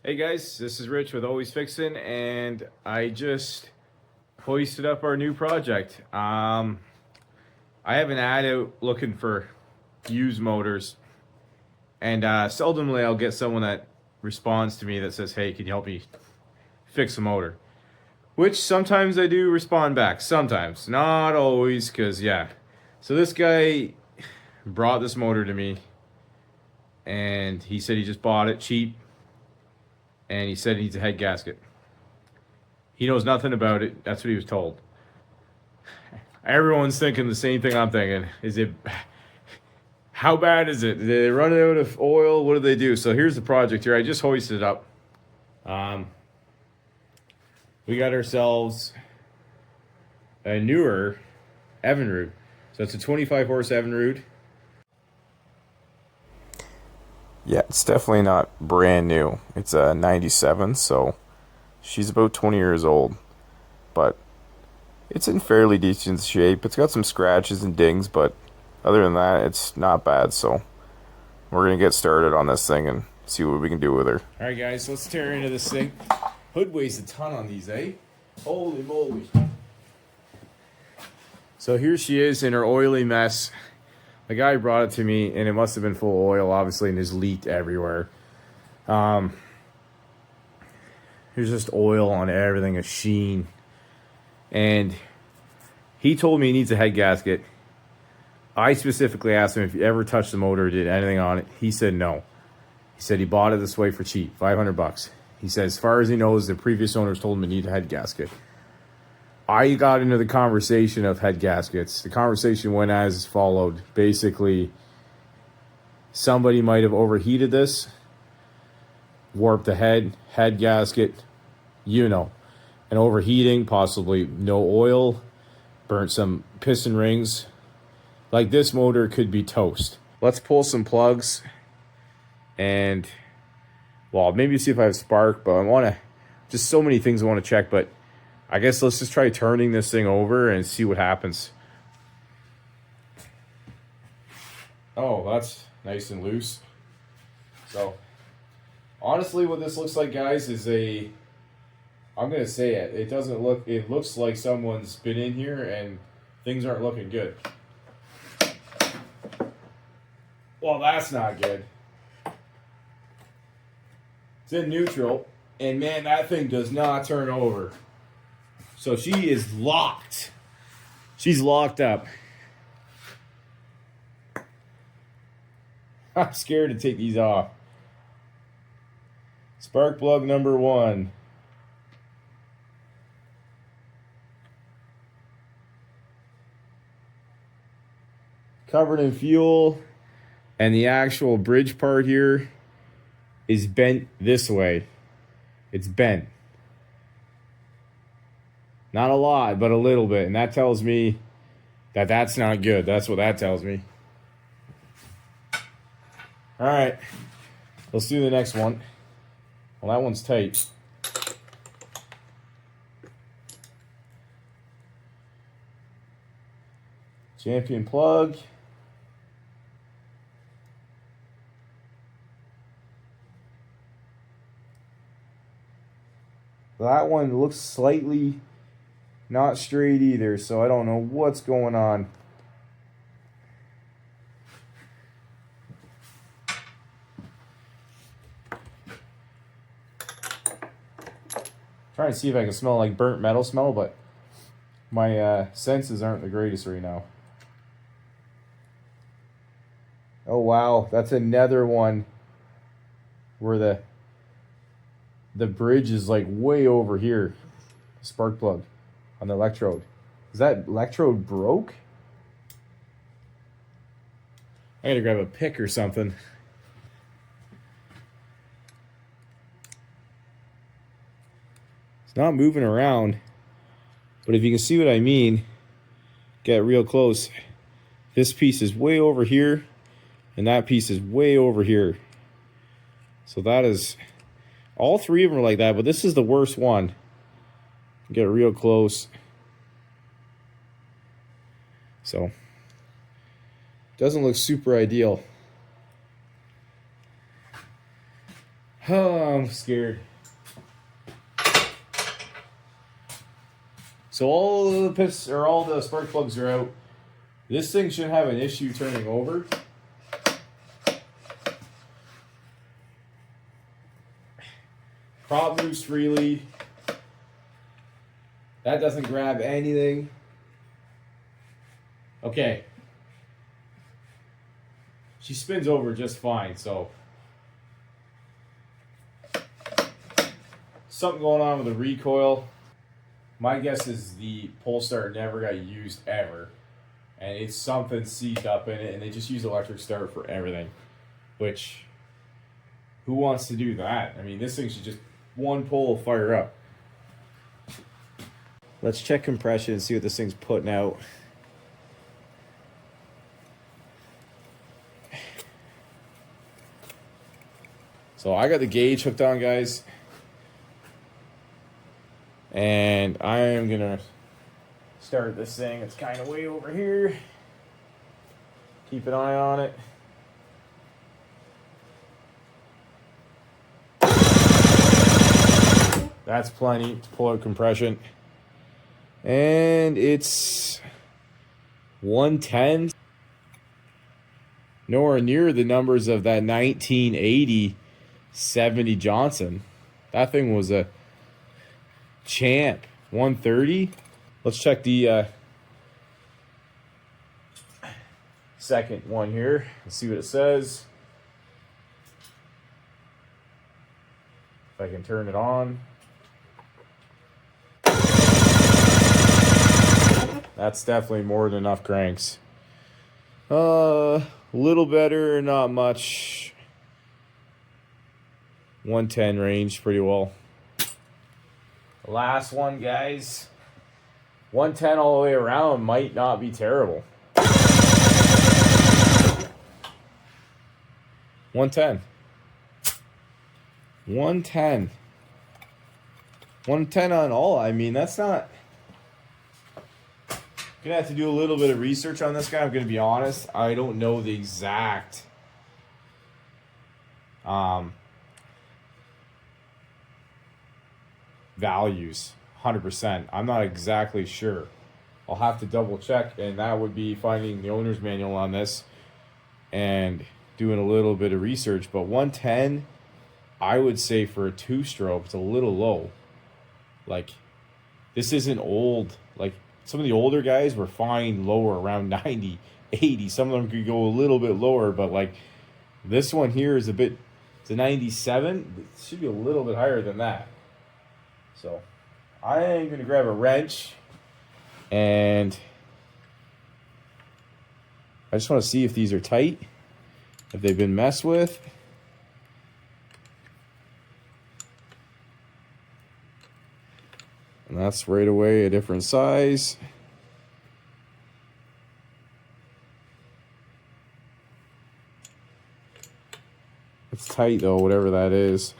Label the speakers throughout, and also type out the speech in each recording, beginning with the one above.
Speaker 1: Hey guys, this is Rich with Always Fixin', and I just hoisted up our new project. I have an ad out looking for used motors, and seldomly I'll get someone that responds to me that says, "Hey, can you help me fix a motor?" Which sometimes I do respond back, sometimes, not always, because yeah. So this guy brought this motor to me, and he said he just bought it cheap, and he said he needs a head gasket. He knows nothing about it. That's what he was told. Everyone's thinking the same thing I'm thinking. Is it, how bad is it? Did they run out of oil? What do they do? So here's the project here. I just hoisted it up. We got ourselves a newer Evinrude. So it's a 25 horse Evinrude.
Speaker 2: Yeah, it's definitely not brand new. It's a 97, so she's about 20 years old. But it's in fairly decent shape. It's got some scratches and dings, but other than that, it's not bad. So we're going to get started on this thing and see what we can do with her.
Speaker 1: All right, guys, let's tear into this thing. Hood weighs a ton on these, eh? Holy moly. So here she is in her oily mess. The guy brought it to me, and it must have been full of oil, obviously, and there's leaked everywhere. There's just oil on everything, a sheen. And he told me he needs a head gasket. I specifically asked him if he ever touched the motor or did anything on it. He said no. He said he bought it this way for cheap, $500. He said as far as he knows, the previous owners told him to need a head gasket. I got into the conversation of head gaskets. The conversation went as followed. Basically, somebody might have overheated this, warped the head gasket, and overheating, possibly no oil, burnt some piston rings. Like, this motor could be toast. Let's pull some plugs and, well, maybe see if I have spark, but I want to, just so many things I want to check, but I guess let's just try turning this thing over and see what happens. Oh, that's nice and loose. So, honestly, what this looks like, guys, is I'm going to say it. It looks like someone's been in here and things aren't looking good. Well, that's not good. It's in neutral, and man, that thing does not turn over. So she is locked. She's locked up. I'm scared to take these off. Spark plug number 1. Covered in fuel. And the actual bridge part here is bent this way. It's bent. Not a lot, but a little bit. And that tells me that that's not good. That's what that tells me. All right. Let's do the next one. Well, that one's tight. Champion plug. That one looks slightly not straight either, so I don't know what's going on. Trying to see if I can smell like burnt metal smell, but my senses aren't the greatest right now. Oh wow, that's another one where the bridge is like way over here. Spark plug on the electrode. Is that electrode broke? I gotta grab a pick or something. It's not moving around, but if you can see what I mean, get real close. This piece is way over here, and that piece is way over here. So that is, all three of them are like that, but this is the worst one. Get real close. So, doesn't look super ideal. Oh, I'm scared. So all the spark plugs are out. This thing shouldn't have an issue turning over. Prop moves freely. That doesn't grab anything. Okay. She spins over just fine, so. Something going on with the recoil. My guess is the pull start never got used ever. And it's something seized up in it, and they just use electric start for everything. Which, who wants to do that? I mean, this thing should just one pull will fire up. Let's check compression and see what this thing's putting out. So I got the gauge hooked on, guys. And I am gonna start this thing. It's kind of way over here. Keep an eye on it. That's plenty to pull out compression. And it's 110. Nowhere near the numbers of that 1980 70 Johnson. That thing was a champ. 130. Let's check the second one here. Let's see what it says. If I can turn it on. That's definitely more than enough cranks. A little better, not much. 110 range, pretty well. Last one, guys. 110 all the way around might not be terrible. 110. 110. 110 on all. I mean, that's not... Gonna have to do a little bit of research on this guy. I'm gonna be honest. I don't know the exact values 100%. I'm not exactly sure. I'll have to double check, and that would be finding the owner's manual on this and doing a little bit of research. But 110, I would say for a two-stroke, it's a little low. Like, this isn't old. Like, some of the older guys were fine lower, around 90, 80. Some of them could go a little bit lower, but like this one here is it's a 97. It should be a little bit higher than that. So I am going to grab a wrench, and I just want to see if these are tight, if they've been messed with. And that's right away a different size. It's tight though, whatever that is.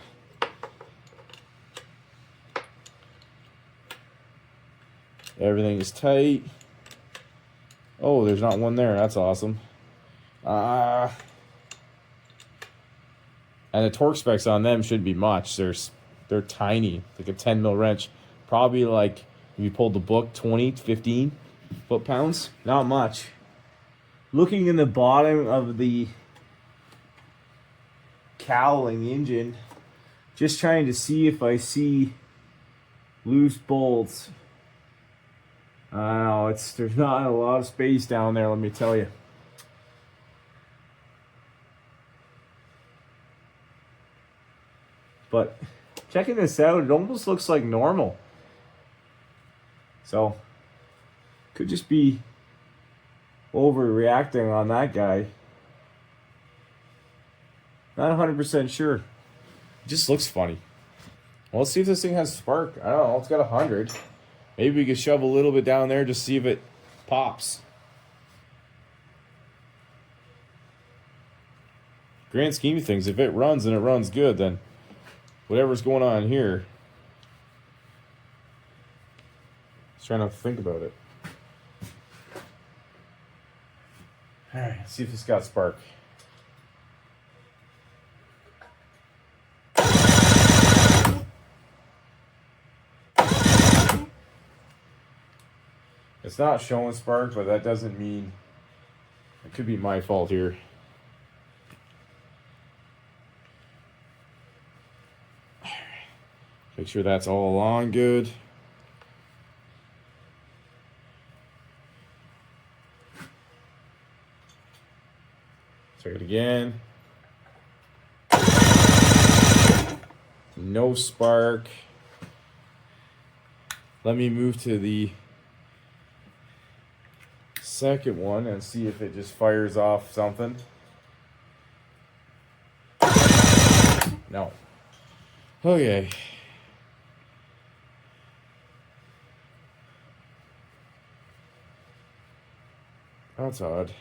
Speaker 1: Everything is tight. Oh, there's not one there. That's awesome. And the torque specs on them shouldn't be much. They're tiny, like a 10 mil wrench. Probably like, if you pulled the book, 20, 15 foot-pounds. Not much. Looking in the bottom of the cowling engine, just trying to see if I see loose bolts. I don't know, there's not a lot of space down there, let me tell you. But checking this out, it almost looks like normal. So, could just be overreacting on that guy. Not 100% sure. It just looks funny. Well, let's see if this thing has spark. I don't know, it's got 100. Maybe we could shove a little bit down there just see if it pops. Grand scheme of things, if it runs and it runs good, then whatever's going on here, just trying to think about it. Alright, let's see if it's got spark. It's not showing spark, but that doesn't mean it could be my fault here. Make sure that's all on good. Check it again. No spark. Let me move to the second one and see if it just fires off something. No. Okay. That's odd.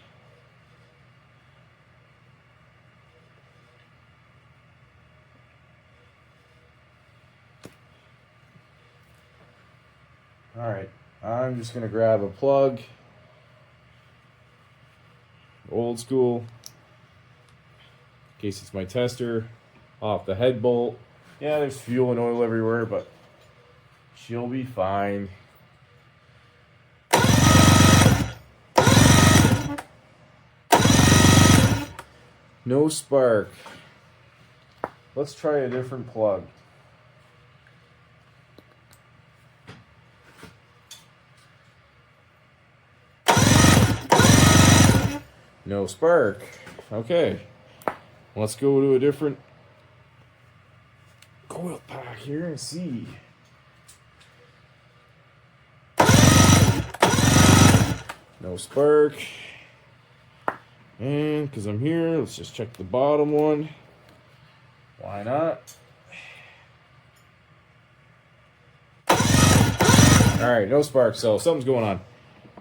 Speaker 1: All right, I'm just gonna grab a plug, old school, in case it's my tester, off the head bolt. Yeah, there's fuel and oil everywhere, but she'll be fine. No spark. Let's try a different plug. No spark. Okay. Let's go to a different coil pack here and see. No spark. And because I'm here, let's just check the bottom one. Why not? All right, no spark, so something's going on.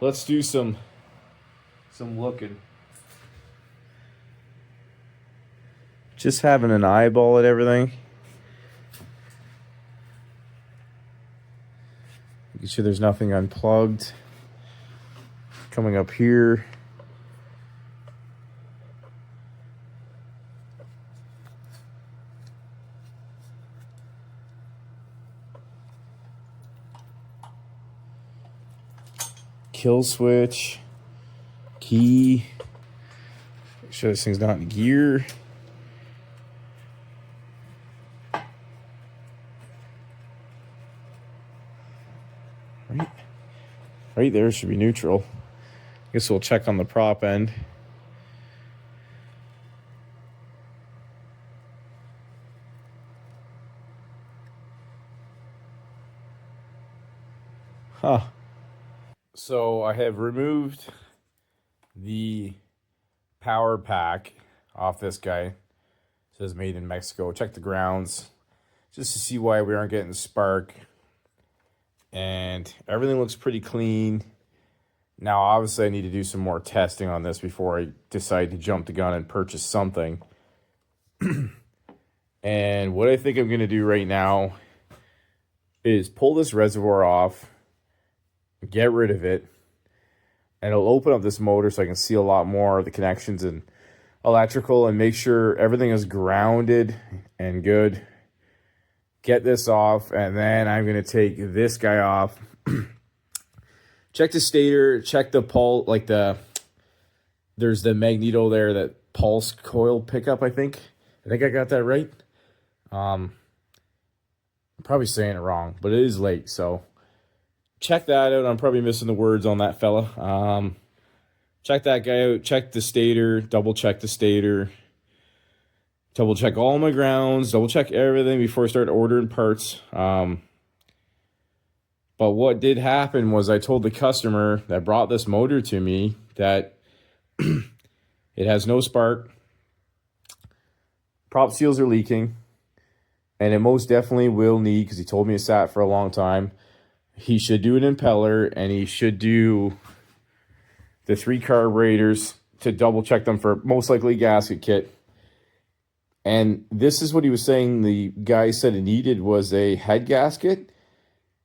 Speaker 1: Let's do some looking. Just having an eyeball at everything. Making sure there's nothing unplugged. Coming up here. Kill switch. Key. Make sure this thing's not in gear. Right there should be neutral. I guess we'll check on the prop end. Huh. So I have removed the Powerpack off this guy. It says made in Mexico. Check the grounds just to see why we aren't getting spark. And everything looks pretty clean. Now, obviously, I need to do some more testing on this before I decide to jump the gun and purchase something. And what I think I'm going to do right now is pull this reservoir off, get rid of it, and it'll open up this motor so I can see a lot more of the connections and electrical and make sure everything is grounded and good. Get this off, and then I'm going to take this guy off. Check the stator, check the pulse, like there's the magneto there, that pulse coil pickup, I think I got that right. I'm probably saying it wrong, but it is late, so check that out. I'm probably missing the words on that fella. Check that guy out, check the stator, double check the stator. Double check all my grounds, double check everything before I start ordering parts. But what did happen was I told the customer that brought this motor to me that it has no spark, prop seals are leaking, and it most definitely will need, because he told me it sat for a long time, he should do an impeller, and he should do the 3 carburetors to double check them for most likely a gasket kit. And this is what he was saying the guy said it needed was a head gasket.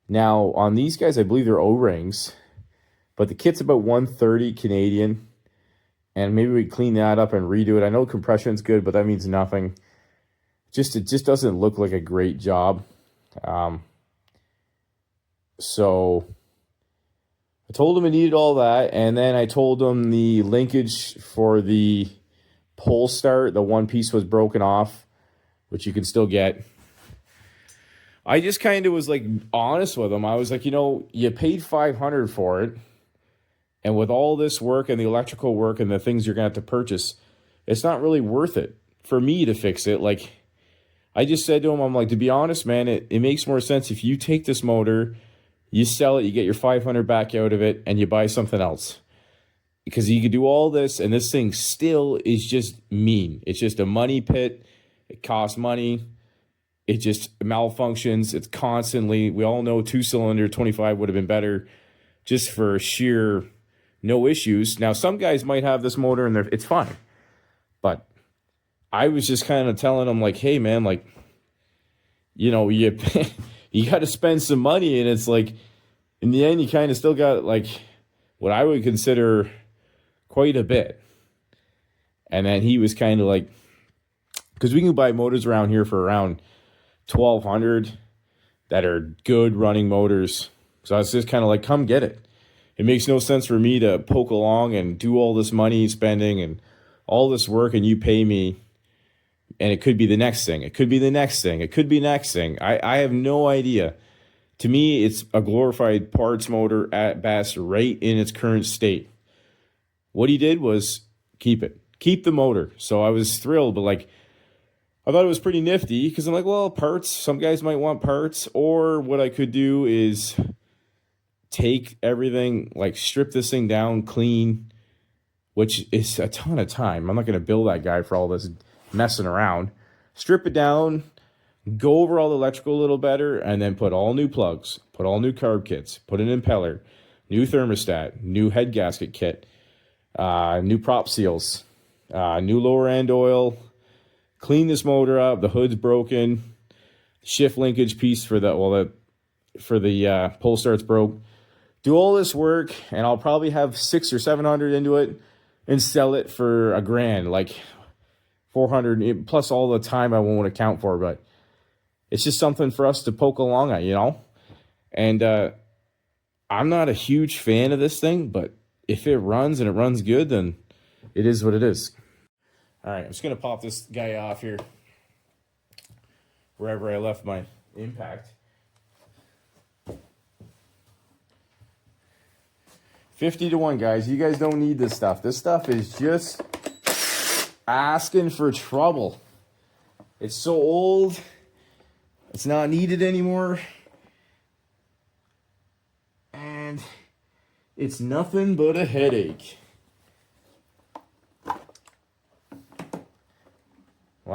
Speaker 1: Now, on these guys, I believe they're O-rings, but the kit's about $130 Canadian, and maybe we clean that up and redo it. I know compression's good, but that means nothing. It just doesn't look like a great job. So I told him it needed all that, and then I told him the linkage for the pole start, the one piece was broken off, which you can still get. I just kind of was like honest with him. I was like, you paid $500 for it, and with all this work and the electrical work and the things you're gonna have to purchase, it's not really worth it for me to fix it. Like, I just said to him, I'm like, to be honest, man, it makes more sense if you take this motor, you sell it, you get your $500 back out of it, and you buy something else. Because you could do all this, and this thing still is just mean. It's just a money pit. It costs money. It just malfunctions. It's constantly, we all know 2-cylinder 25 would have been better just for sheer no issues. Now, some guys might have this motor and it's fine. But I was just kind of telling them, like, hey, man, like, you got to spend some money. And it's like, in the end, you kind of still got, like, what I would consider quite a bit. And then he was kind of like, because we can buy motors around here for around $1,200 that are good running motors. So I was just kind of like, come get it. It makes no sense for me to poke along and do all this money spending and all this work, and you pay me, and it could be the next thing. It could be the next thing. It could be next thing. I have no idea. To me, it's a glorified parts motor at best, right in its current state. What he did was keep it. Keep the motor. So I was thrilled, but like, I thought it was pretty nifty because I'm like, well, parts, some guys might want parts, or what I could do is take everything, like strip this thing down, clean, which is a ton of time. I'm not going to bill that guy for all this messing around. Strip it down, go over all the electrical a little better, and then put all new plugs, put all new carb kits, put an impeller, new thermostat, new head gasket kit, new prop seals, new lower end oil, clean this motor up. The hood's broken, shift linkage piece for the pull start's broke. Do all this work, and I'll probably have $600 or $700 into it, and sell it for $1,000, like $400 plus all the time I won't account for. But it's just something for us to poke along at, And I'm not a huge fan of this thing, but if it runs and it runs good, then it is what it is. All right, I'm just going to pop this guy off here, wherever I left my impact. 50-1, guys. You guys don't need this stuff. This stuff is just asking for trouble. It's so old. It's not needed anymore. And it's nothing but a headache. Well,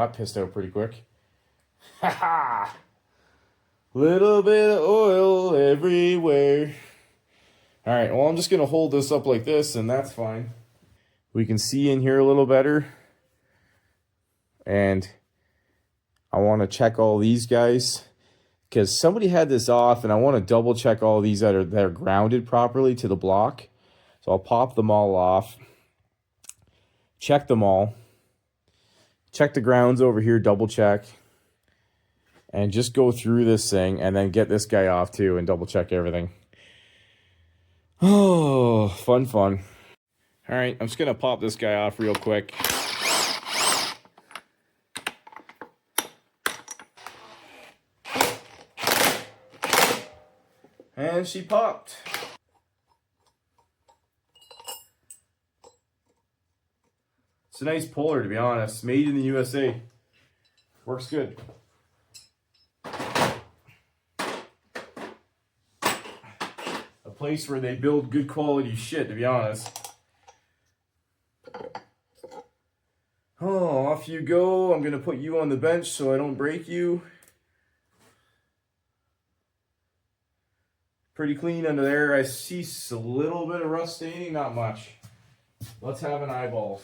Speaker 1: that pissed out pretty quick. Ha ha! Little bit of oil everywhere. All right, well, I'm just going to hold this up like this, and that's fine. We can see in here a little better. And I want to check all these guys, because somebody had this off, and I want to double check all these that are grounded properly to the block. So I'll pop them all off. Check them all. Check the grounds over here, double check. And just go through this thing, and then get this guy off too, and double check everything. Oh, fun. All right, I'm just going to pop this guy off real quick. And she popped. It's a nice puller, to be honest. Made in the USA. Works good. Place where they build good quality shit, to be honest. Oh, off you go. I'm gonna put you on the bench so I don't break you. Pretty clean under there. I see a little bit of rust staining, not much. Let's have an eyeball.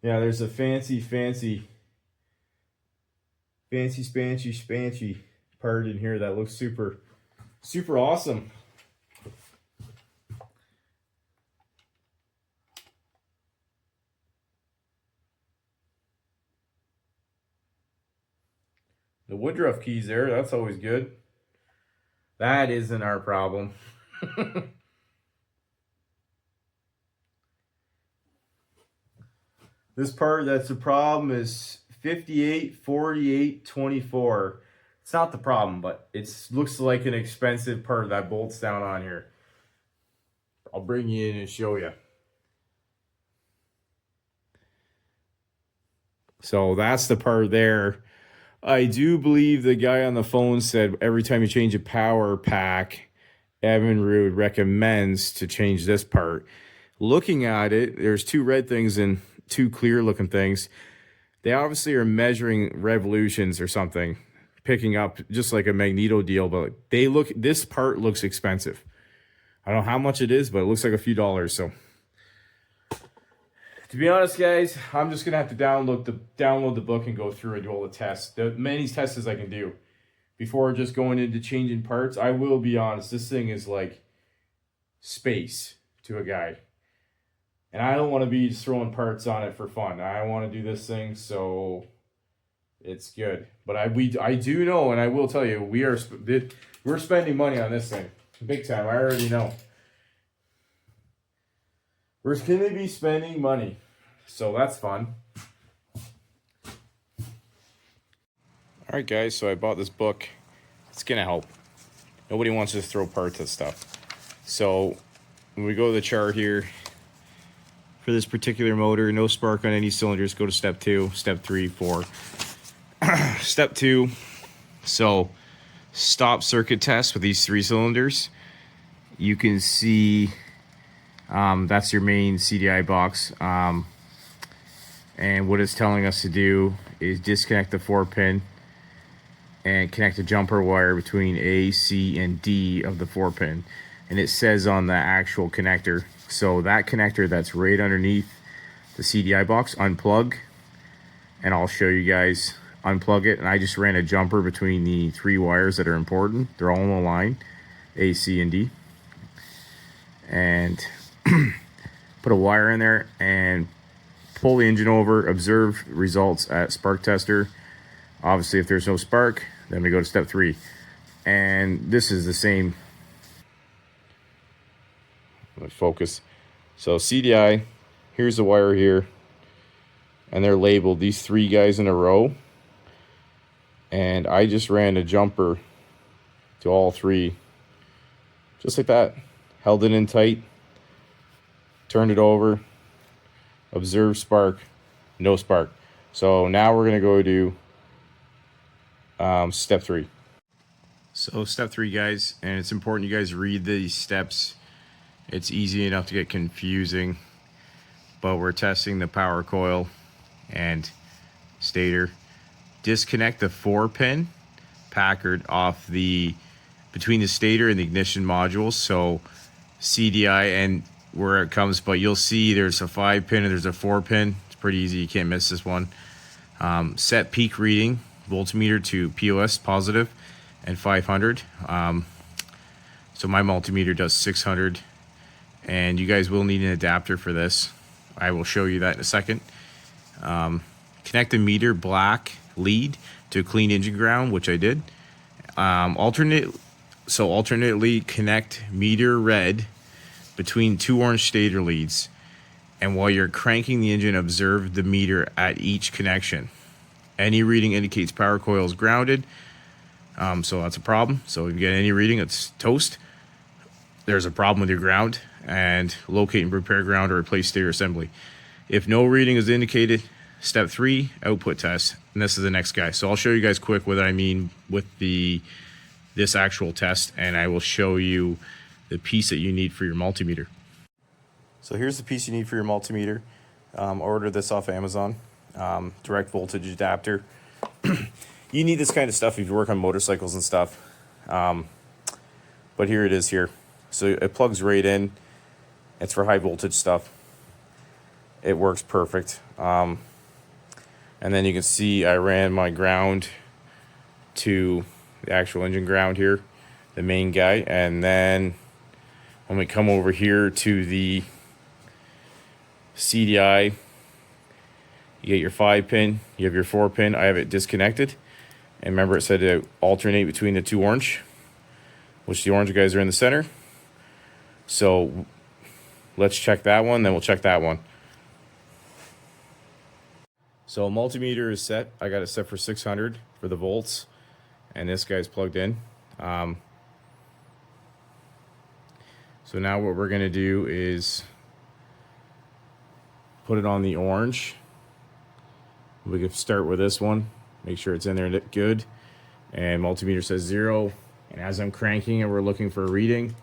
Speaker 1: Yeah, there's a fancy spancy part in here that looks super awesome. The Woodruff key's there. That's always good. That isn't our problem. This part that's the problem is 58, 48, 24. It's not the problem, but it looks like an expensive part that bolts down on here. I'll bring you in and show you. So that's the part there. I do believe the guy on the phone said every time you change a Powerpack, Evinrude recommends to change this part. Looking at it, there's two red things and two clear looking things. They obviously are measuring revolutions or something, picking up just like a magneto deal, but this part looks expensive. I don't know how much it is, but it looks like a few dollars. So to be honest, guys, I'm just gonna have to download the book and go through and do all the tests, the many tests as I can do before just going into changing parts. I will be honest, this thing is like space to a guy. And I don't want to be just throwing parts on it for fun. I want to do this thing so it's good. But I do know, and I will tell you, we're spending money on this thing, big time. I already know. We're going to be spending money, so that's fun. All right, guys. So I bought this book. It's gonna help. Nobody wants to throw parts at stuff. So when we go to the chart here. For this particular motor, no spark on any cylinders. Go to step 2, step 3, 4. Step 2, so stop circuit test with these 3 cylinders. You can see that's your main CDI box. And what it's telling us to do is disconnect the 4-pin and connect a jumper wire between A, C, and D of the 4-pin. And it says on the actual connector, so that connector that's right underneath the CDI box, unplug, and I'll show you guys, unplug it. And I just ran a jumper between the 3 wires that are important. They're all in a line, A, C, and D. And put a wire in there and pull the engine over, observe results at spark tester. Obviously, if there's no spark, then we go to step 3. And this is the same. Let's focus. So CDI, here's the wire here, and they're labeled, these 3 guys in a row. And I just ran a jumper to all 3, just like that. Held it in tight, turned it over, observe spark, no spark. So now we're gonna go to step 3. So step 3, guys, and it's important you guys read these steps. It's easy enough to get confusing, but we're testing the power coil and stator. Disconnect the 4-pin Packard off between the stator and the ignition modules. So CDI and where it comes, but you'll see there's a 5-pin and there's a 4-pin. It's pretty easy. You can't miss this one. Set peak reading, voltmeter to POS, positive, and 500. So my multimeter does 600. And you guys will need an adapter for this. I will show you that in a second. Connect the meter black lead to a clean engine ground, which I did. Alternately connect meter red between 2 orange stator leads. And while you're cranking the engine, observe the meter at each connection. Any reading indicates power coil is grounded. So that's a problem. So if you get any reading, it's toast. There's a problem with your ground, and locate and repair ground or replace stator assembly. If no reading is indicated, step 3, output test. And this is the next guy. So I'll show you guys quick what I mean with this actual test, and I will show you the piece that you need for your multimeter. So here's the piece you need for your multimeter. Order this off Amazon. Direct voltage adapter. You need this kind of stuff if you work on motorcycles and stuff. But here it is here. So it plugs right in. It's for high voltage stuff. It works perfect. And then you can see I ran my ground to the actual engine ground here, the main guy. And then when we come over here to the CDI, you get your 5-pin, you have your 4-pin. I have it disconnected. And remember, it said to alternate between the two orange, which the orange guys are in the center. So let's check that one, then we'll check that one. So multimeter is set. I got it set for 600 for the volts, and this guy's plugged in. So now what we're gonna do is put it on the orange. We can start with this one. Make sure it's in there good. And multimeter says 0. And as I'm cranking it, we're looking for a reading.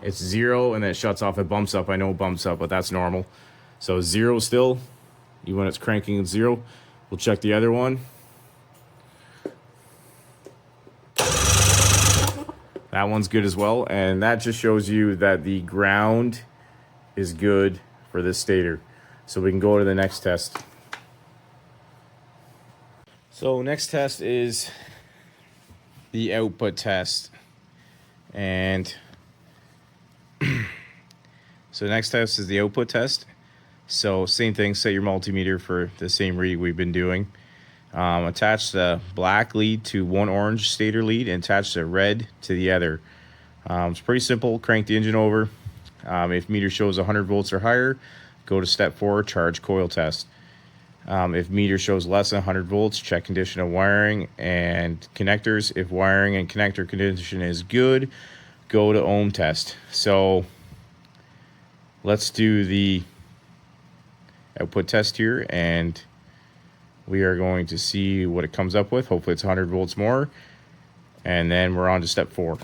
Speaker 1: It's 0, and then it shuts off. It bumps up. I know it bumps up, but that's normal. So 0 still. Even when it's cranking at 0. We'll check the other one. That one's good as well. And that just shows you that the ground is good for this stator. So we can go to the next test. So next test is the output test. And so next test is the output test. So same thing, set your multimeter for the same reading we've been doing. Attach the black lead to one orange stator lead and attach the red to the other. It's pretty simple. Crank the engine over. If meter shows 100 volts or higher, go to step 4, charge coil test. If meter shows less than 100 volts, check condition of wiring and connectors. If wiring and connector condition is good, go to ohm test. So let's do the output test here, and we are going to see what it comes up with. Hopefully it's 100 volts more, and then we're on to step 4.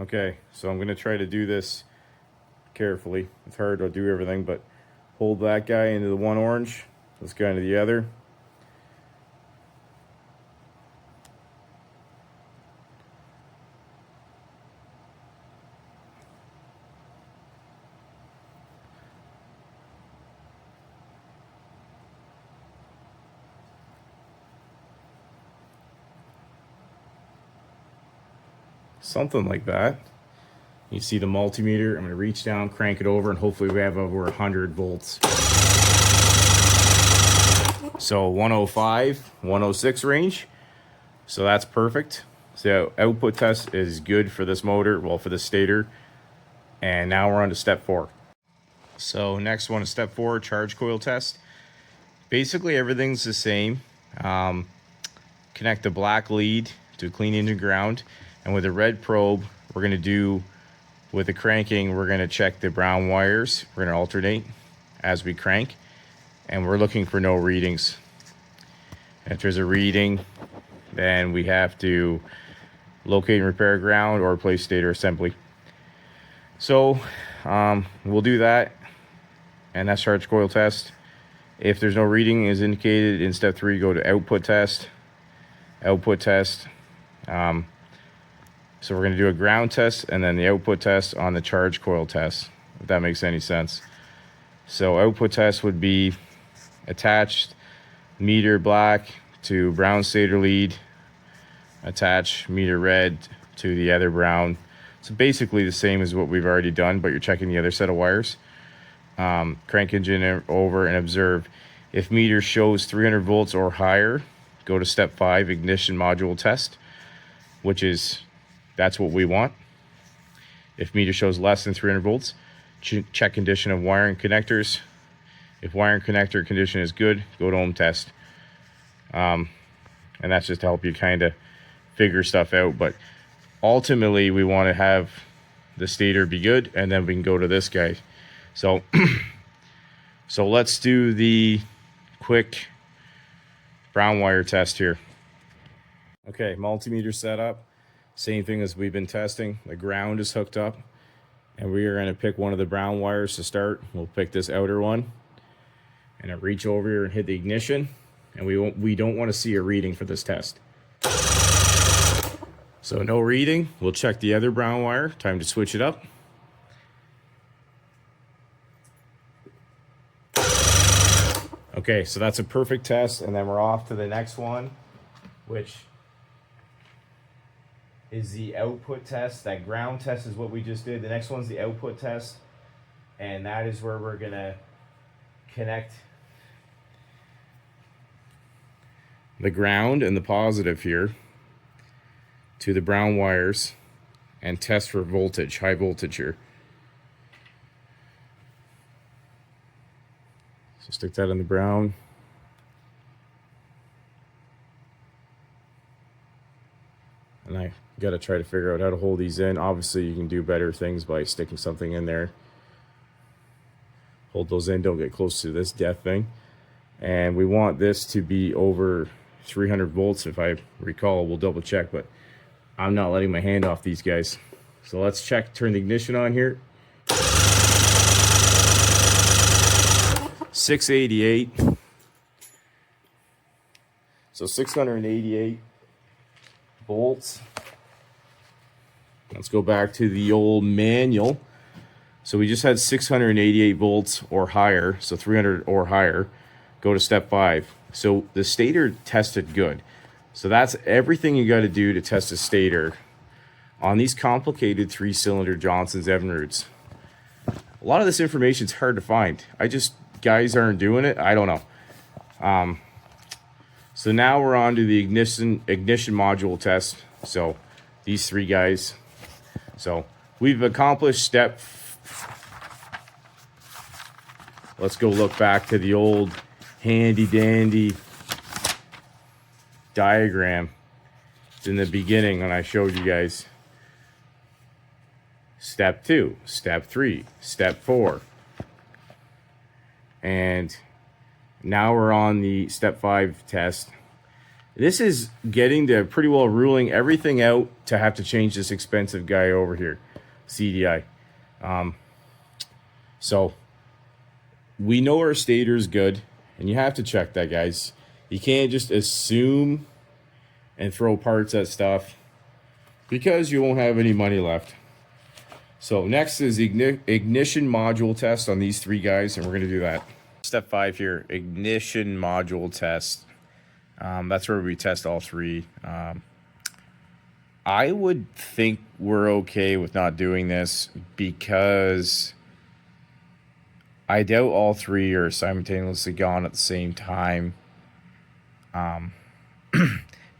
Speaker 1: Okay, so I'm going to try to do this carefully. It's hard to do everything, but hold that guy into the one orange. Let's go into the other. Something like that. You see the multimeter. I'm going to reach down, crank it over, and hopefully we have over 100 volts. So 105, 106 range. So that's perfect. So output test is good for this motor, well, for the stator. And now we're on to step 4. So next one is step 4, charge coil test. Basically everything's the same. Connect the black lead to clean engine ground. And with a red probe, we're going to do, with the cranking, we're going to check the brown wires. We're going to alternate as we crank. And we're looking for no readings. If there's a reading, then we have to locate and repair ground or replace stator assembly. So we'll do that. And that's charge coil test. If there's no reading is indicated in step 3, go to output test. Output test. So we're going to do a ground test and then the output test on the charge coil test, if that makes any sense. So output test would be attached meter black to brown stator lead, attach meter red to the other brown. So basically the same as what we've already done, but you're checking the other set of wires. Crank engine over and observe. If meter shows 300 volts or higher, go to step 5, ignition module test, which is, that's what we want. If meter shows less than 300 volts, check condition of wiring connectors. If wiring connector condition is good, go to ohm test. And that's just to help you kind of figure stuff out. But ultimately, we want to have the stator be good, and then we can go to this guy. So, so let's do the quick brown wire test here. Okay, multimeter setup. Same thing as we've been testing. The ground is hooked up, and we are going to pick one of the brown wires to start. We'll pick this outer one, and I reach over here and hit the ignition, and we don't want to see a reading for this test. So no reading. We'll check the other brown wire. Time to switch it up. Okay, so that's a perfect test, and then we're off to the next one, which is the output test. That ground test is what we just did. The next one's the output test, and that is where we're gonna connect the ground and the positive here to the brown wires and test for voltage, high voltage here. So stick that in the brown. And I gotta try to figure out how to hold these in. Obviously you can do better things by sticking something in there. Hold those in, don't get close to this death thing. And we want this to be over 300 volts if I recall. We'll double check, but I'm not letting my hand off these guys. So let's check, turn the ignition on here. 688. So 688 volts. Let's go back to the old manual. So we just had 688 volts or higher, so 300 or higher. Go to step 5. So the stator tested good. So that's everything you got to do to test a stator on these complicated 3-cylinder Johnson's Evinrudes. A lot of this information is hard to find. Guys aren't doing it. I don't know. So now we're on to the ignition module test. So these 3 guys. So we've accomplished step. Let's go look back to the old handy dandy diagram. It's in the beginning when I showed you guys. Step 2, step 3, step 4. And now we're on the step 5 test. This is getting to pretty well ruling everything out to have to change this expensive guy over here, CDI. So we know our stator's good, and you have to check that, guys. You can't just assume and throw parts at stuff because you won't have any money left. So next is ignition module test on these 3 guys, and we're going to do that. Step 5 here, ignition module test. That's where we test all 3. I would think we're okay with not doing this because I doubt all 3 are simultaneously gone at the same time. Now,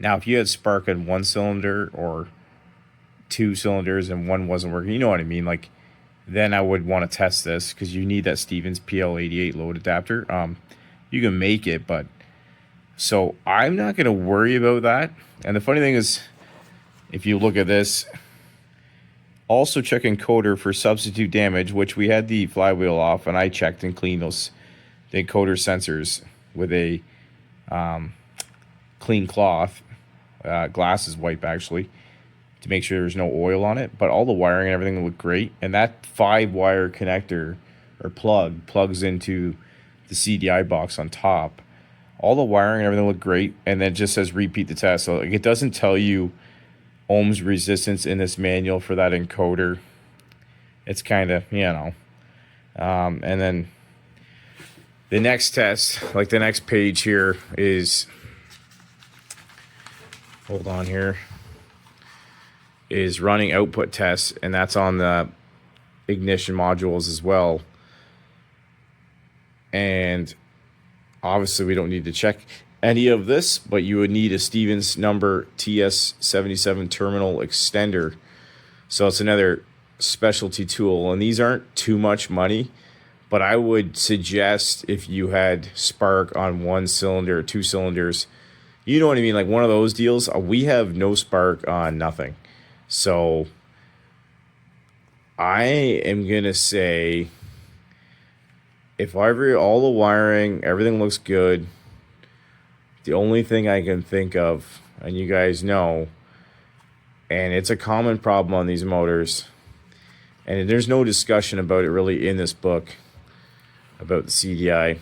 Speaker 1: if you had spark in 1 cylinder or 2 cylinders and one wasn't working, you know what I mean? Like, then I would want to test this because you need that Stevens PL88 load adapter. You can make it, but so I'm not going to worry about that. And the funny thing is, if you look at this, also check encoder for substitute damage, which we had the flywheel off, and I checked and cleaned the encoder sensors with a clean cloth. Glasses wipe, actually, to make sure there's no oil on it. But all the wiring and everything looked great. And that 5-wire connector or plug plugs into the CDI box on top. All the wiring and everything looked great. And then it just says repeat the test. So like, it doesn't tell you ohms resistance in this manual for that encoder. It's kind of, you know. And then the next test, like the next page here is, hold on here, is running output tests, and that's on the ignition modules as well. And obviously we don't need to check any of this, but you would need a Stevens number TS77 terminal extender. So it's another specialty tool, and these aren't too much money, but I would suggest if you had spark on 1 cylinder or 2 cylinders, you know what I mean, like one of those deals. We have no spark on nothing. So I am going to say, if all the wiring, everything looks good, the only thing I can think of, and you guys know, and it's a common problem on these motors, and there's no discussion about it really in this book about the CDI,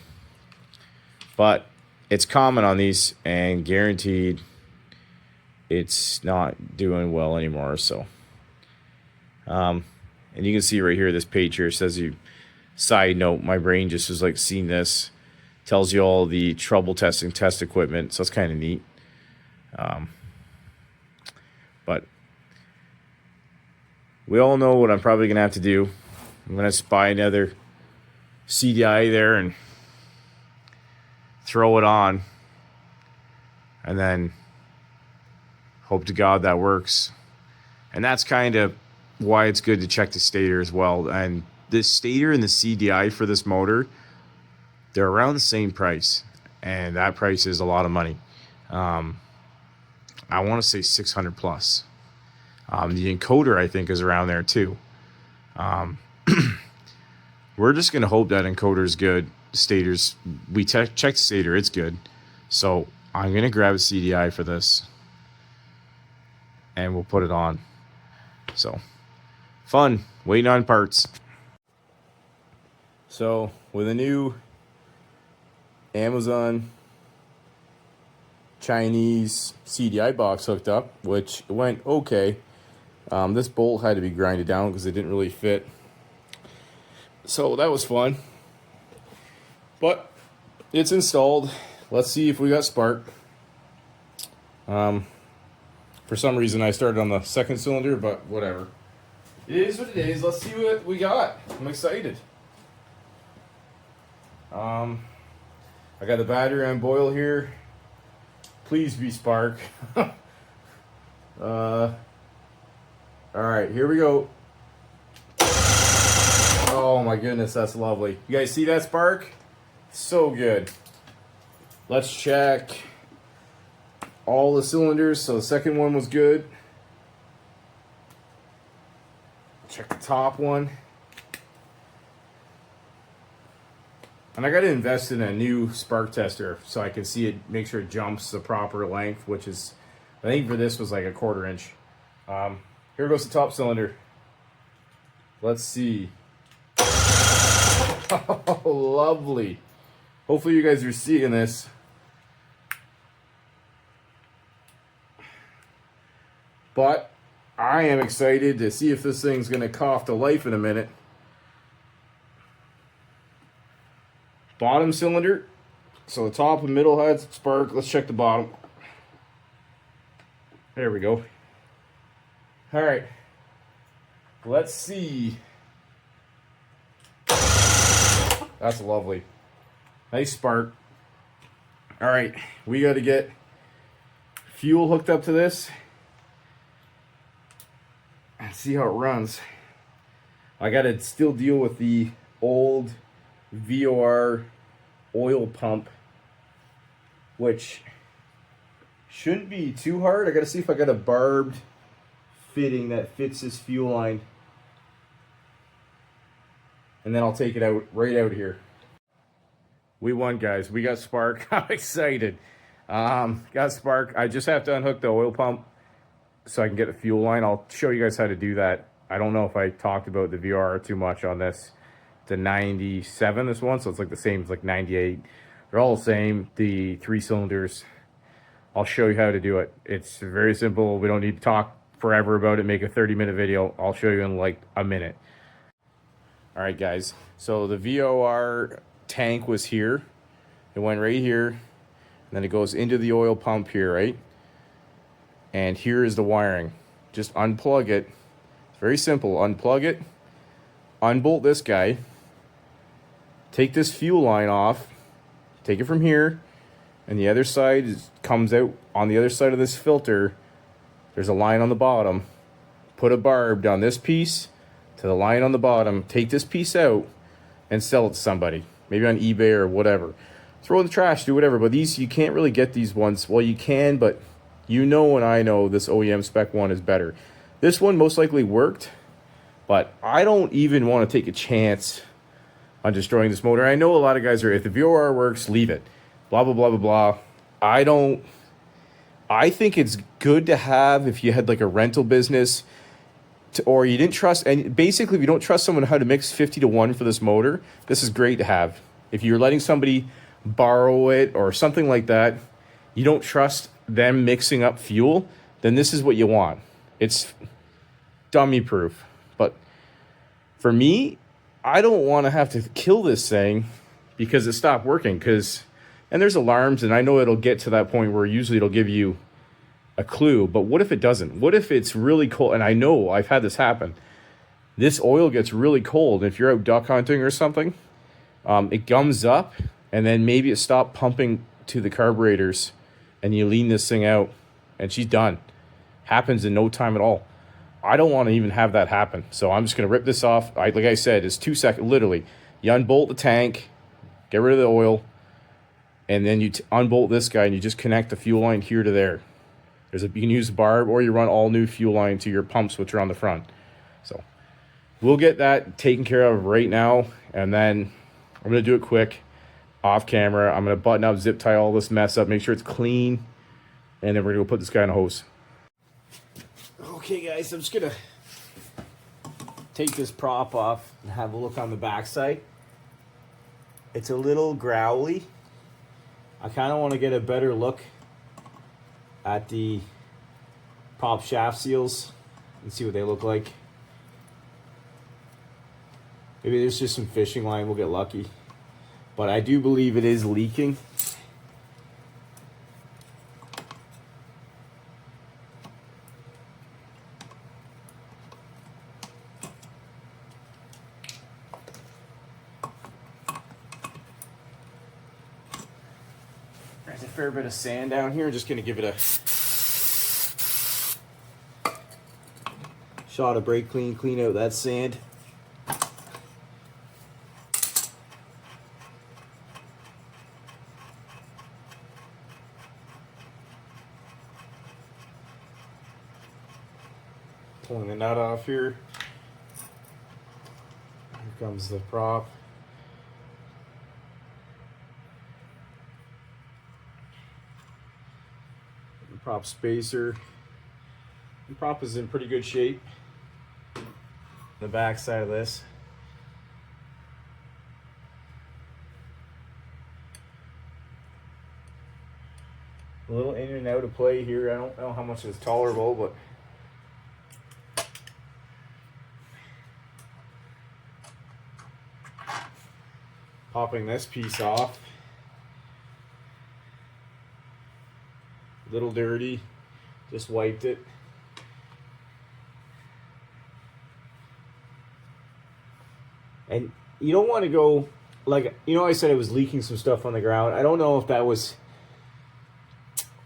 Speaker 1: but it's common on these, and guaranteed it's not doing well anymore. So and you can see right here, this page here says, you side note, my brain just was like seeing this, tells you all the trouble testing test equipment, so it's kind of neat. But we all know what I'm probably gonna have to do. I'm gonna buy another CDI there and throw it on, and then hope to God that works. And that's kind of why it's good to check the stator as well. And the stator and the CDI for this motor, they're around the same price, and that price is a lot of money. I want to say 600 plus. The encoder, I think, is around there too. We're just going to hope that encoder is good. Stators, we checked the stator, it's good. So I'm going to grab a CDI for this, and we'll put it on. So fun, waiting on parts. So with a new Amazon Chinese CDI box hooked up, which went okay. This bolt had to be grinded down because it didn't really fit. So that was fun. But it's installed. Let's see if we got spark. For some reason I started on the second cylinder, but whatever. It is what it is. Let's see what we got. I'm excited. I got the battery on boil here. Please be spark. Alright, here we go. Oh my goodness, that's lovely. You guys see that spark? So good. Let's check all the cylinders. So the second one was good. Check the top one. And I got to invest in a new spark tester so I can see it, make sure it jumps the proper length, which is, I think for this was like a 1/4 inch. Here goes the top cylinder. Let's see. Oh, lovely. Hopefully you guys are seeing this. But I am excited to see if this thing's going to cough to life in a minute. Bottom cylinder. So the top and middle has spark. Let's check the bottom. There we go. All right. Let's see. That's lovely. Nice spark. All right. We got to get fuel hooked up to this and see how it runs. I got to still deal with the old VOR oil pump, which shouldn't be too hard. I gotta see if I got a barbed fitting that fits this fuel line, and then I'll take it out right out here. We won, guys. We got spark. I'm excited. Got spark. I just have to unhook the oil pump so I can get the fuel line. I'll show you guys how to do that. I don't know if I talked about the VOR too much on this. The 97, this one, so it's like the same as like 98. They're all the same, the 3 cylinders. I'll show you how to do it. It's very simple. We don't need to talk forever about it, make a 30-minute video. I'll show you in like a minute. All right, guys, so the VOR tank was here. It went right here, and then it goes into the oil pump here, right? And here is the wiring. Just unplug it. It's very simple. Unplug it, unbolt this guy, take this fuel line off, take it from here, and the other side comes out on the other side of this filter. There's a line on the bottom. Put a barb down this piece to the line on the bottom. Take this piece out and sell it to somebody, maybe on eBay or whatever. Throw in the trash, do whatever. But these, you can't really get these ones. Well, you can, but you know and I know this OEM spec one is better. This one most likely worked, but I don't even want to take a chance on destroying this motor. I know a lot of guys are, if the VOR works, leave it. Blah, blah, blah, blah, blah. I think it's good to have if you had like a rental business or you didn't trust, and basically if you don't trust someone how to mix 50-1 for this motor, this is great to have. If you're letting somebody borrow it or something like that, you don't trust them mixing up fuel, then this is what you want. It's dummy proof. But for me, I don't want to have to kill this thing because it stopped working. And there's alarms, and I know it'll get to that point where usually it'll give you a clue. But what if it doesn't? What if it's really cold? And I know I've had this happen. This oil gets really cold. If you're out duck hunting or something, it gums up, and then maybe it stopped pumping to the carburetors and you lean this thing out, and she's done. Happens in no time at all. I don't want to even have that happen. So I'm just going to rip this off. Like I said, it's 2 seconds. Literally, you unbolt the tank, get rid of the oil, and then you unbolt this guy, and you just connect the fuel line here to there. You can use barb, or you run all new fuel line to your pumps, which are on the front. So we'll get that taken care of right now, and then I'm going to do it quick, off camera. I'm going to button up, zip tie all this mess up, make sure it's clean, and then we're going to go put this guy in a hose. Okay, guys, I'm just going to take this prop off and have a look on the backside. It's a little growly. I kind of want to get a better look at the prop shaft seals and see what they look like. Maybe there's just some fishing line, we'll get lucky. But I do believe it is leaking. There's a fair bit of sand down here. Just gonna give it a shot of brake clean, clean out that sand. Pulling the nut off here. Here comes the prop. The prop spacer. The prop is in pretty good shape. The back side of this. A little in and out of play here. I don't know how much is tolerable, but popping this piece off. A little dirty. Just wiped it. And you don't want to go, like, you know, I said it was leaking some stuff on the ground. I don't know if that was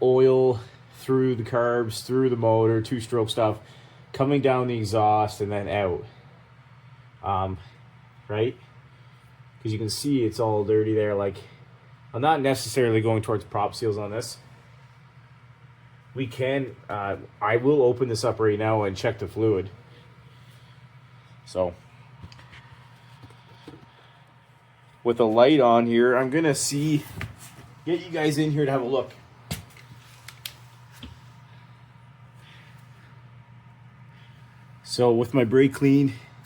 Speaker 1: oil through the carbs, through the motor, two-stroke stuff, coming down the exhaust and then out. Right? Because you can see it's all dirty there. Like, I'm not necessarily going towards prop seals on this. We can, I will open this up right now and check the fluid. So, with a light on here, I'm gonna get you guys in here to have a look. So with my brake clean, I'm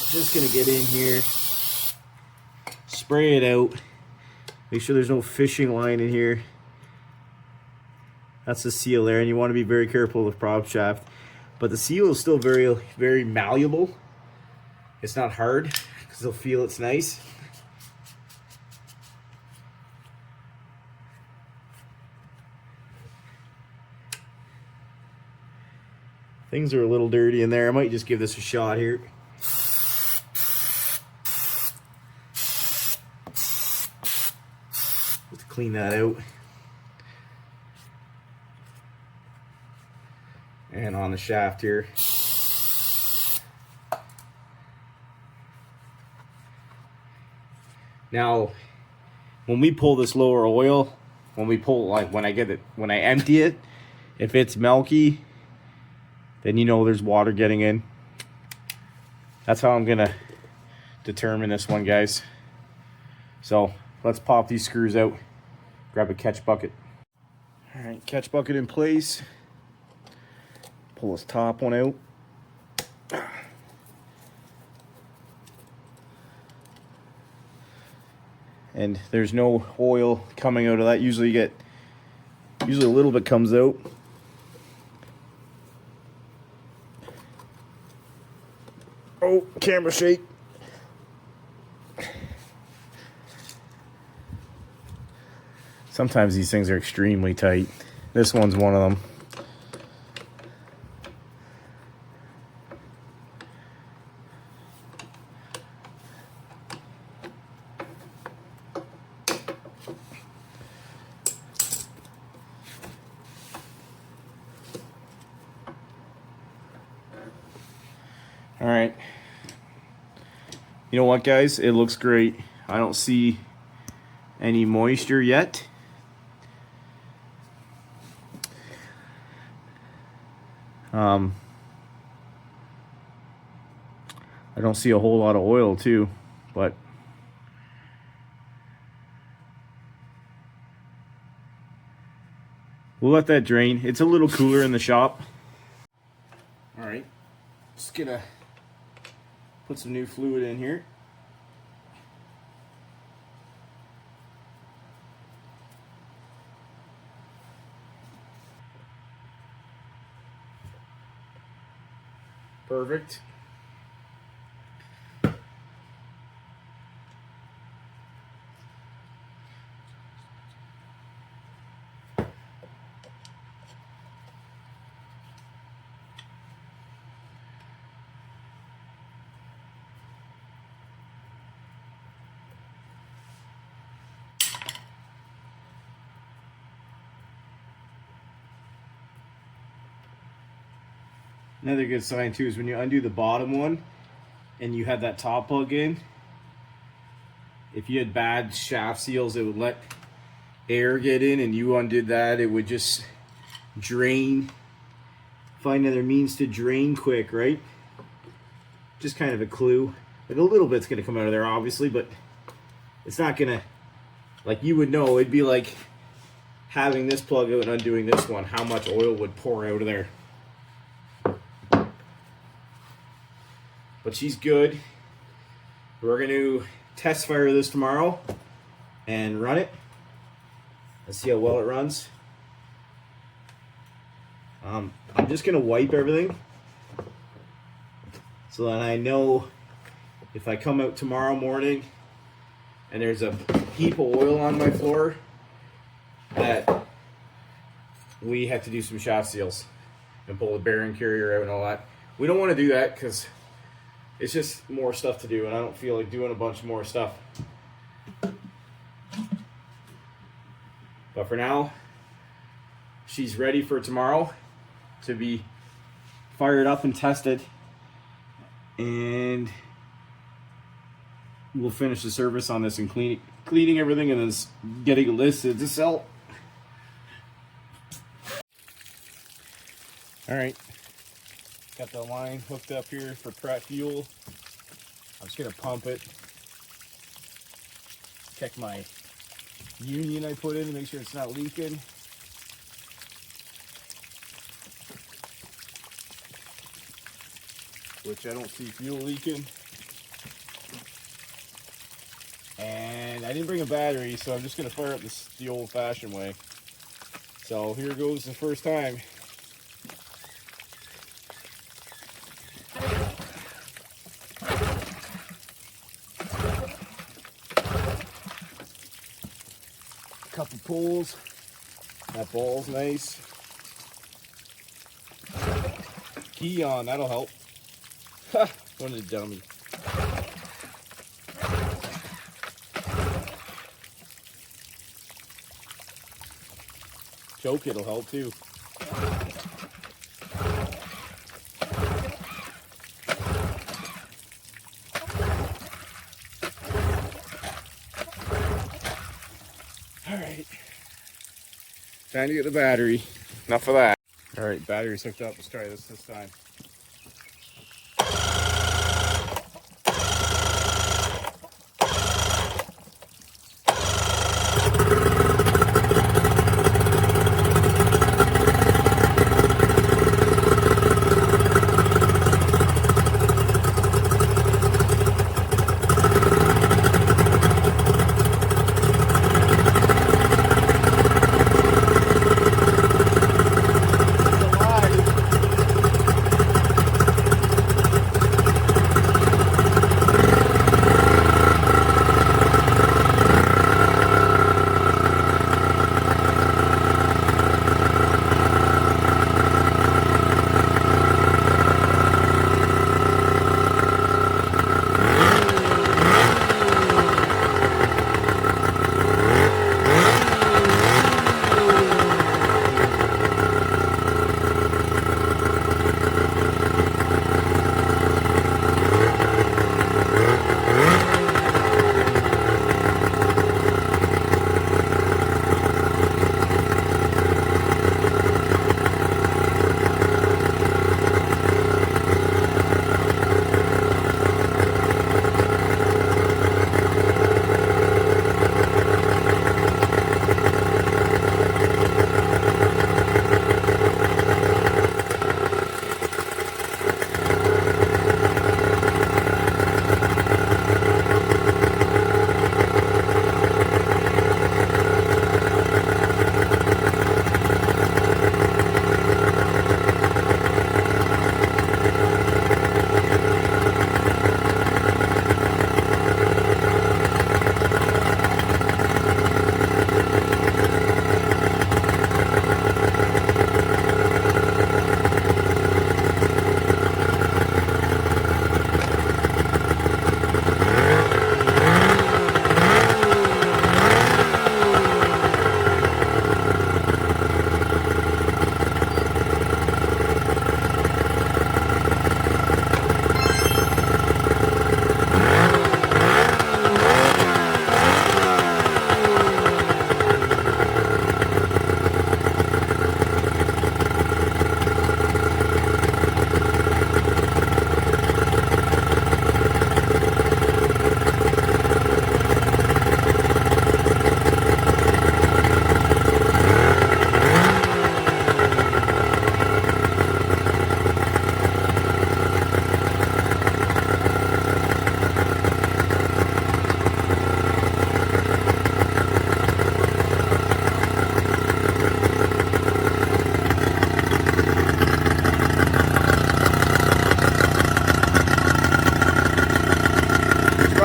Speaker 1: just gonna get in here, spray it out, make sure there's no fishing line in here. That's the seal there, and you want to be very careful with prop shaft. But the seal is still very, very malleable. It's not hard, because they'll feel it's nice. Things are a little dirty in there. I might just give this a shot here. Just clean that out. And on the shaft here. Now, when we pull this lower oil, when I empty it, if it's milky, then you know there's water getting in. That's how I'm gonna determine this one, guys. So let's pop these screws out. Grab a catch bucket. All right, catch bucket in place. Pull this top one out. And there's no oil coming out of that. Usually a little bit comes out. Oh, camera shake. Sometimes these things are extremely tight. This one's one of them. right. You know what, guys? It looks great. I don't see any moisture yet. I don't see a whole lot of oil too, but we'll let that drain. It's a little cooler in the shop. All right, just gonna put some new fluid in here. Perfect. Another good sign too is when you undo the bottom one and you have that top plug in. If you had bad shaft seals, it would let air get in, and you undid that, it would just drain. Find other means to drain quick, right? Just kind of a clue. Like a little bit's gonna come out of there, obviously, but it's not gonna, like you would know, it'd be like having this plug out and undoing this one, how much oil would pour out of there. But she's good. We're going to test fire this tomorrow and run it. Let's see how well it runs. I'm just going to wipe everything so that I know if I come out tomorrow morning and there's a heap of oil on my floor that we have to do some shaft seals and pull the bearing carrier out and all that. We don't want to do that because it's just more stuff to do, and I don't feel like doing a bunch more stuff. But for now, she's ready for tomorrow to be fired up and tested, and we'll finish the service on this and cleaning everything and then getting it listed to sell. All right. Got the line hooked up here for Pratt fuel. I'm just gonna pump it. Check my union I put in to make sure it's not leaking. Which I don't see fuel leaking. And I didn't bring a battery, so I'm just gonna fire up this the old-fashioned way. So here goes the first time. Couple pulls. That ball's nice. Key on, that'll help. Ha! What a dummy. Choke, it'll help too. Alright. Time to get the battery. Enough of that. Alright, battery's hooked up. Let's try this time.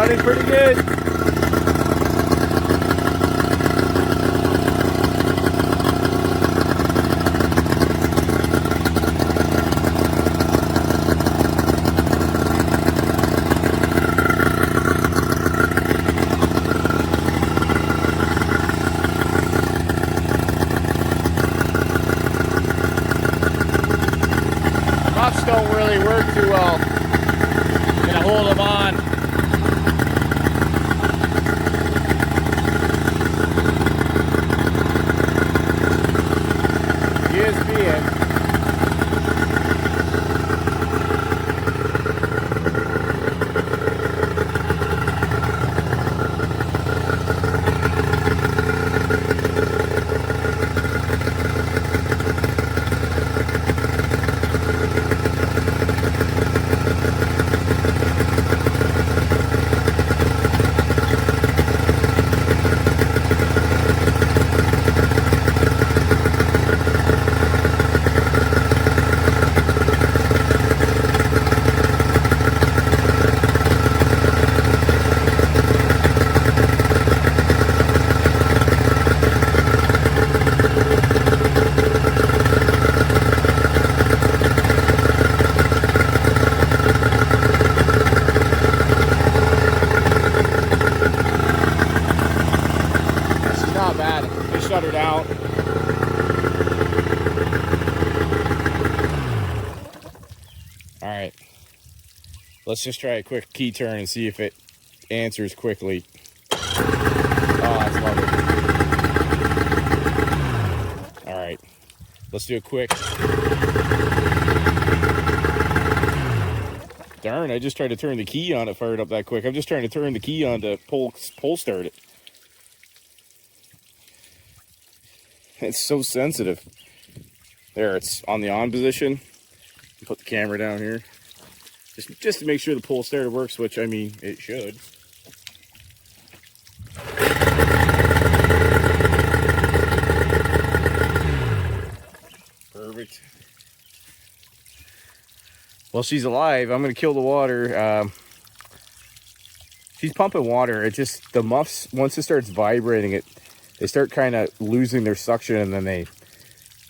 Speaker 1: running pretty good. Muffs don't really work too well. Gonna hold them on. USB. Not bad. They shuttered out. All right. Let's just try a quick key turn and see if it answers quickly. Oh, that's lovely. All right. Let's do a quick. Darn, I just tried to turn the key on it, fired up that quick. I'm just trying to turn the key on to pull start it. It's so sensitive. There, it's on the on position. Put the camera down here. Just to make sure the pull starter works, which, I mean, it should. Perfect. Well, she's alive. I'm going to kill the water. She's pumping water. It just, the muffs, once it starts vibrating, they start kind of losing their suction, and then they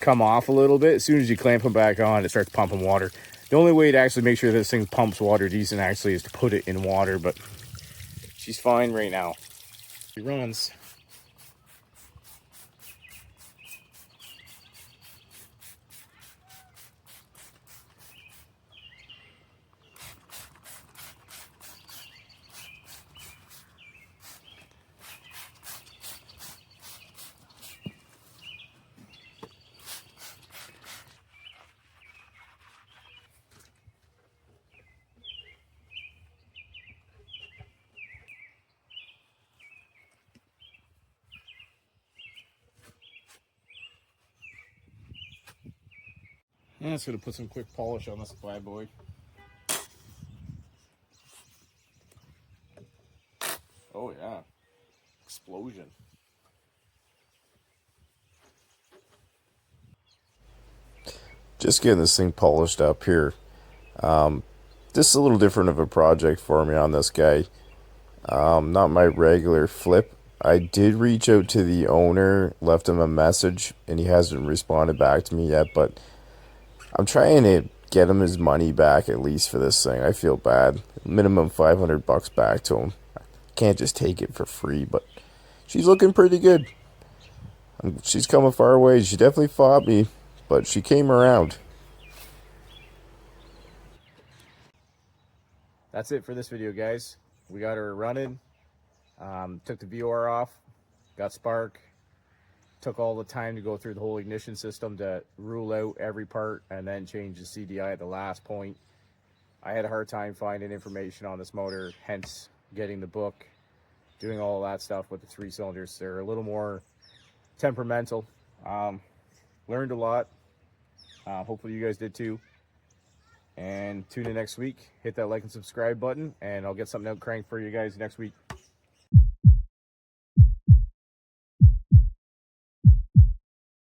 Speaker 1: come off a little bit. As soon as you clamp them back on, it starts pumping water. The only way to actually make sure this thing pumps water decent actually is to put it in water, but she's fine right now. She runs. I'm just going to put some quick polish on this bad boy. Oh yeah, explosion.
Speaker 2: Just getting this thing polished up here. This is a little different of a project for me on this guy. Not my regular flip. I did reach out to the owner, left him a message, and he hasn't responded back to me yet, but I'm trying to get him his money back at least for this thing. I feel bad. Minimum $500 back to him. Can't just take it for free, but she's looking pretty good. She's come a far way. She definitely fought me, but she came around.
Speaker 1: That's it for this video, guys. We got her running. Took the VOR off. Got spark. Took all the time to go through the whole ignition system to rule out every part and then change the CDI at the last point. I had a hard time finding information on this motor, hence getting the book, doing all that stuff with the 3 cylinders. They're a little more temperamental. Learned a lot. Hopefully you guys did too. And tune in next week. Hit that like and subscribe button, and I'll get something out cranked for you guys next week.